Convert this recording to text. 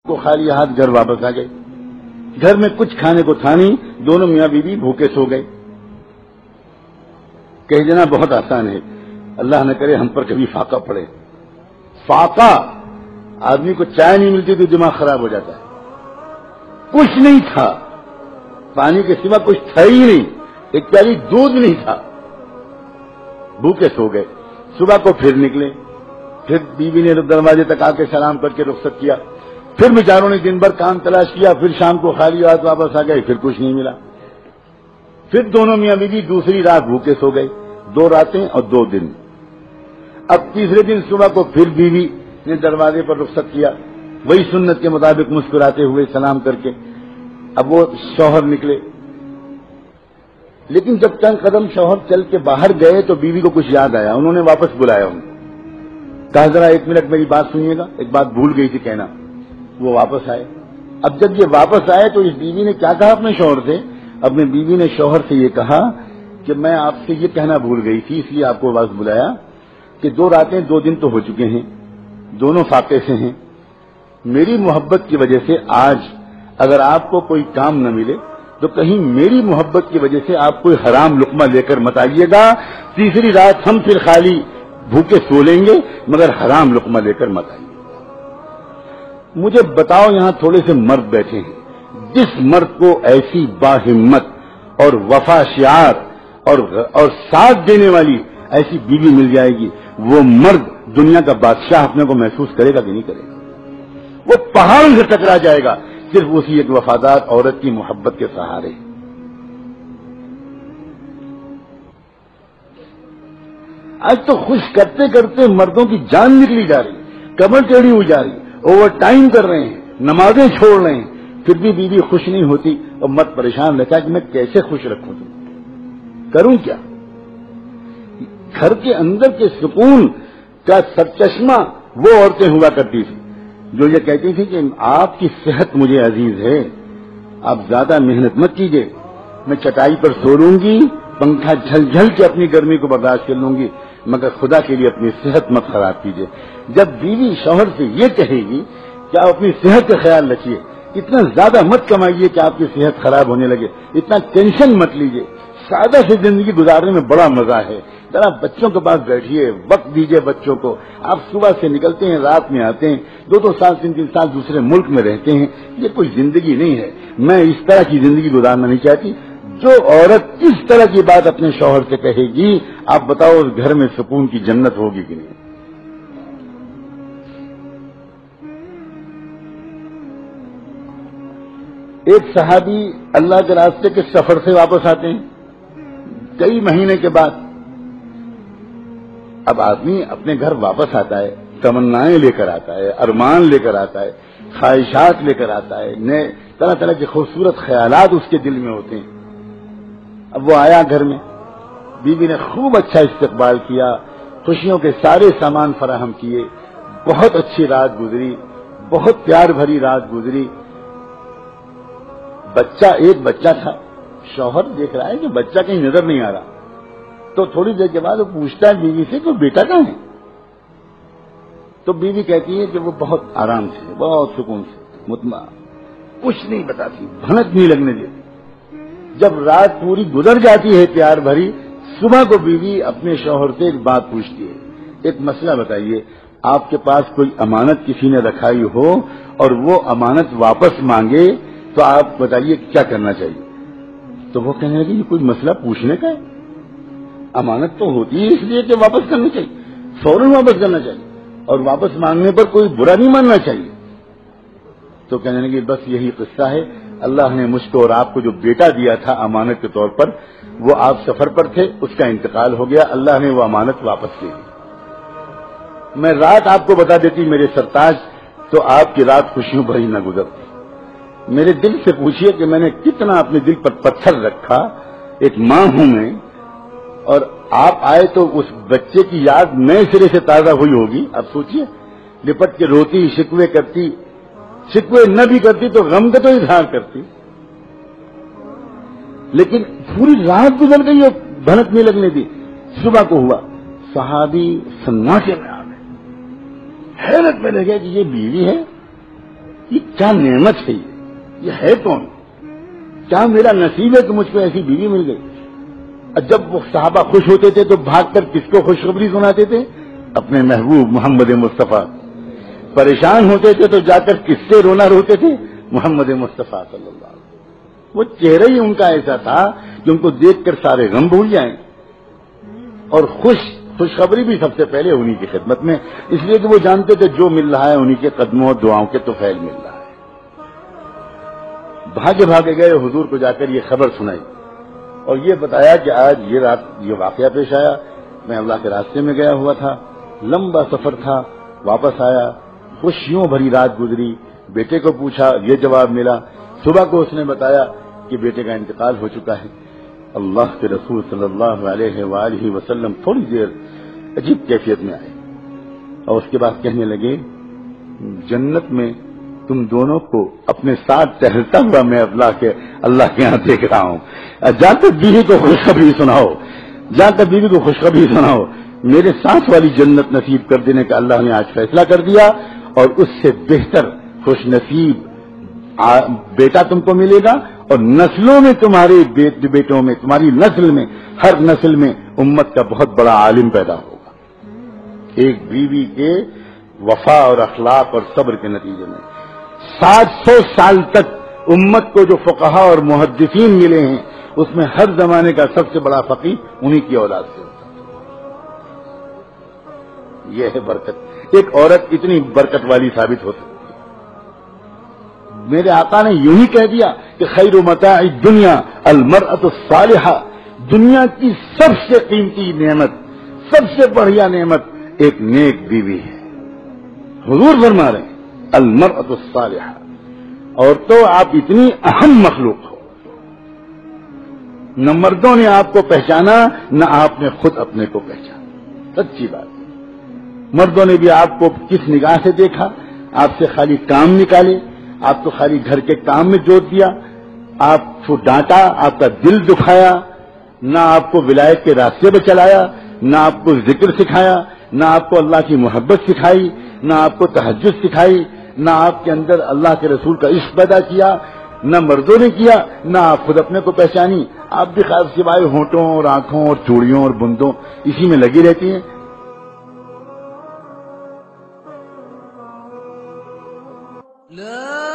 کو خالی ہاتھ گھر واپس آ گئے. گھر میں کچھ کھانے کو تھا نہیں, دونوں میاں بیوی بھوکے سو گئے. کہہ دینا بہت آسان ہے, اللہ نہ کرے ہم پر کبھی فاقہ پڑے. فاقہ, آدمی کو چائے نہیں ملتی تو دماغ خراب ہو جاتا ہے. کچھ نہیں تھا, پانی کے سوا کچھ تھا ہی نہیں, ایک پیالی دودھ نہیں تھا. بھوکے سو گئے. صبح کو پھر نکلے, پھر بیوی نے دروازے تک آ کے سلام کر کے رخصت کیا. پھر بیچاروں نے دن بھر کام تلاش کیا, پھر شام کو خالی ہاتھ واپس آ گئے, پھر کچھ نہیں ملا. پھر دونوں میاں بیوی دوسری رات بھوکے سو گئے, 2 راتیں اور 2 دن. اب تیسرے دن صبح کو پھر بیوی نے دروازے پر رخصت کیا, وہی سنت کے مطابق مسکراتے ہوئے سلام کر کے. اب وہ شوہر نکلے, لیکن جب چند قدم شوہر چل کے باہر گئے تو بیوی کو کچھ یاد آیا. انہوں نے واپس بلایا, کہا ذرا 1 منٹ میری بات سنیے گا, ایک بات بھول گئی تھی کہنا. وہ واپس آئے. اب جب یہ واپس آئے تو اس بیوی نے کیا کہا اپنے شوہر سے؟ اپنے بیوی نے شوہر سے یہ کہا کہ میں آپ سے یہ کہنا بھول گئی تھی, اس لیے آپ کو واپس بلایا کہ 2 راتیں 2 دن تو ہو چکے ہیں, دونوں فاقے سے ہیں. میری محبت کی وجہ سے آج اگر آپ کو کوئی کام نہ ملے تو کہیں میری محبت کی وجہ سے آپ کوئی حرام لقمہ لے کر مت آئیے گا. تیسری رات ہم پھر خالی بھوکے سو لیں گے, مگر حرام لقمہ لے کر مت آئیے. مجھے بتاؤ, یہاں تھوڑے سے مرد بیٹھے ہیں, جس مرد کو ایسی باہمت اور وفا شعار اور ساتھ دینے والی ایسی بیوی مل جائے گی, وہ مرد دنیا کا بادشاہ اپنے کو محسوس کرے گا کہ نہیں کرے گا؟ وہ پہاڑوں سے ٹکرا جائے گا صرف اسی ایک وفادار عورت کی محبت کے سہارے. آج تو خوش کرتے کرتے مردوں کی جان نکلی جا رہی, کمر ٹیڑھی ہوئی جا رہی, اوور ٹائم کر رہے ہیں, نمازیں چھوڑ رہے ہیں, پھر بھی بیوی خوش نہیں ہوتی اور مرد پریشان رہتا ہے کہ میں کیسے خوش رکھوں, کروں کیا؟ گھر کے اندر کے سکون کا سرچشمہ وہ عورتیں ہوا کرتی تھی جو یہ کہتی تھی کہ آپ کی صحت مجھے عزیز ہے, آپ زیادہ محنت مت کیجیے, میں چٹائی پر سو لوں گی, پنکھا جھل جھل کے اپنی گرمی کو برداشت کر لوں گی, مگر خدا کے لیے اپنی صحت مت خراب کیجیے. جب بیوی شوہر سے یہ کہے گی کہ آپ اپنی صحت کا خیال رکھیے, اتنا زیادہ مت کمائیے کہ آپ کی صحت خراب ہونے لگے, اتنا ٹینشن مت لیجیے, سادہ سے زندگی گزارنے میں بڑا مزہ ہے, ذرا بچوں کے پاس بیٹھیے, وقت دیجیے بچوں کو. آپ صبح سے نکلتے ہیں, رات میں آتے ہیں, 2 سال 3 سال دوسرے ملک میں رہتے ہیں, یہ کوئی زندگی نہیں ہے. میں اس طرح کی زندگی گزارنا نہیں چاہتی. جو عورت اس طرح کی بات اپنے شوہر سے کہے گی, آپ بتاؤ اس گھر میں سکون کی جنت ہوگی کہ نہیں؟ ایک صحابی اللہ کے راستے کے سفر سے واپس آتے ہیں کئی مہینے کے بعد. اب آدمی اپنے گھر واپس آتا ہے, تمنائیں لے کر آتا ہے, ارمان لے کر آتا ہے, خواہشات لے کر آتا ہے, نئے طرح طرح کے خوبصورت خیالات اس کے دل میں ہوتے ہیں. اب وہ آیا گھر میں, بیوی نے خوب اچھا استقبال کیا, خوشیوں کے سارے سامان فراہم کیے, بہت اچھی رات گزری, بہت پیار بھری رات گزری. ایک بچہ تھا, شوہر دیکھ رہا ہے کہ بچہ کہیں نظر نہیں آ رہا, تو تھوڑی دیر کے بعد وہ پوچھتا ہے بیوی سے کہ بیٹا کہاں ہے؟ تو بیوی کہتی ہے کہ وہ بہت آرام سے, بہت سکون سے, مطمئن, کچھ نہیں بتاتی, بھنک نہیں لگنے دیتی. جب رات پوری گزر جاتی ہے پیار بھری, صبح کو بیوی اپنے شوہر سے ایک بات پوچھتی ہے, ایک مسئلہ بتائیے, آپ کے پاس کوئی امانت کسی نے رکھائی ہو اور وہ امانت واپس مانگے تو آپ بتائیے کیا کرنا چاہیے؟ تو وہ کہنے لگی یہ کوئی مسئلہ پوچھنے کا ہے, امانت تو ہوتی ہے اس لیے کہ واپس کرنی چاہیے, فوراً واپس کرنا چاہیے, اور واپس مانگنے پر کوئی برا نہیں ماننا چاہیے. تو کہنے لگی بس یہی قصہ ہے, اللہ نے مجھ کو اور آپ کو جو بیٹا دیا تھا امانت کے طور پر, وہ آپ سفر پر تھے, اس کا انتقال ہو گیا, اللہ نے وہ امانت واپس لے لی. میں رات آپ کو بتا دیتی میرے سرتاج, تو آپ کی رات خوشیوں بھری نہ گزرتی. میرے دل سے پوچھئے کہ میں نے کتنا اپنے دل پر پتھر رکھا, ایک ماں ہوں میں, اور آپ آئے تو اس بچے کی یاد نئے سرے سے تازہ ہوئی ہوگی. اب سوچئے, لپٹ کے روتی, شکوے کرتی, شکوے نہ بھی کرتی تو غم کا تو اظہار کرتی, لیکن پوری رات گزر گئی اور بھنک نہیں لگنے دی. صبح کو ہوا, صحابی سناٹے میں آ گئے, حیرت میں رہ گیا کہ یہ بیوی ہے, یہ کیا نعمت ہے، یہ ہے کون؟ کیا میرا نصیب ہے کہ مجھ کو ایسی بیوی مل گئی؟ اور جب وہ صحابہ خوش ہوتے تھے تو بھاگ کر کس کو خوشخبری سناتے تھے؟ اپنے محبوب محمد مصطفیٰ. پریشان ہوتے تھے تو جا کر کس سے رونا روتے تھے؟ محمد مصطفیٰ صلی اللہ علیہ وسلم. وہ چہرہ ہی ان کا ایسا تھا کہ ان کو دیکھ کر سارے غم بھول جائیں، اور خوشخبری بھی سب سے پہلے انہی کی خدمت میں، اس لیے کہ وہ جانتے تھے جو مل رہا ہے انہی کے قدموں اور دعاؤں کے طفیل مل رہا ہے. بھاگے بھاگے گئے حضور کو جا کر یہ خبر سنائی اور یہ بتایا کہ آج یہ رات یہ واقعہ پیش آیا، میں اللہ کے راستے میں گیا ہوا تھا، لمبا سفر تھا، واپس آیا، خوشیوں بھری رات گزری، بیٹے کو پوچھا، یہ جواب ملا. صبح کو اس نے بتایا کہ بیٹے کا انتقال ہو چکا ہے. اللہ کے رسول صلی اللہ علیہ وآلہ وسلم تھوڑی دیر عجیب کیفیت میں آئے اور اس کے بعد کہنے لگے، جنت میں تم دونوں کو اپنے ساتھ ٹہلتا ہوا میں اللہ کے یہاں دیکھ رہا ہوں. جا کر بیوی کو خوشخبری سناؤ، جا کر بیوی کو خوشخبری سناؤ، میرے ساتھ والی جنت نصیب کر دینے کا اللہ نے آج فیصلہ کر دیا، اور اس سے بہتر خوش نصیب بیٹا تم کو ملے گا، اور نسلوں میں تمہارے بیٹوں میں، تمہاری نسل میں، ہر نسل میں امت کا بہت بڑا عالم پیدا ہوگا. ایک بیوی کے وفا اور اخلاق اور صبر کے نتیجے میں 700 سال تک امت کو جو فقہا اور محدثین ملے ہیں اس میں ہر زمانے کا سب سے بڑا فقیہ انہی کی اولاد سے ہوتا ہے. یہ ہے برکت. ایک عورت اتنی برکت والی ثابت ہو سکتی. میرے آقا نے یوں ہی کہہ دیا کہ خیر متاع الدنیا المرأة الصالحہ، دنیا کی سب سے قیمتی نعمت، سب سے بڑھیا نعمت ایک نیک بیوی ہے. حضور فرما رہے ہیں المرأة الصالحہ. اور تو آپ اتنی اہم مخلوق ہو، نہ مردوں نے آپ کو پہچانا نہ آپ نے خود اپنے کو پہچانا. سچی بات ہے. مردوں نے بھی آپ کو کس نگاہ سے دیکھا؟ آپ سے خالی کام نکالے، آپ کو خالی گھر کے کام میں جوت دیا، آپ کو ڈانٹا، آپ کا دل دکھایا، نہ آپ کو ولایت کے راستے پہ چلایا، نہ آپ کو ذکر سکھایا، نہ آپ کو اللہ کی محبت سکھائی، نہ آپ کو تہجد سکھائی، نہ آپ کے اندر اللہ کے رسول کا عشق پیدا کیا، نہ مردوں نے کیا، نہ آپ خود اپنے کو پہچانی. آپ بھی خاص سوائے ہونٹوں اور آنکھوں اور چوڑیوں اور بندوں اسی میں لگی رہتی ہیں. لا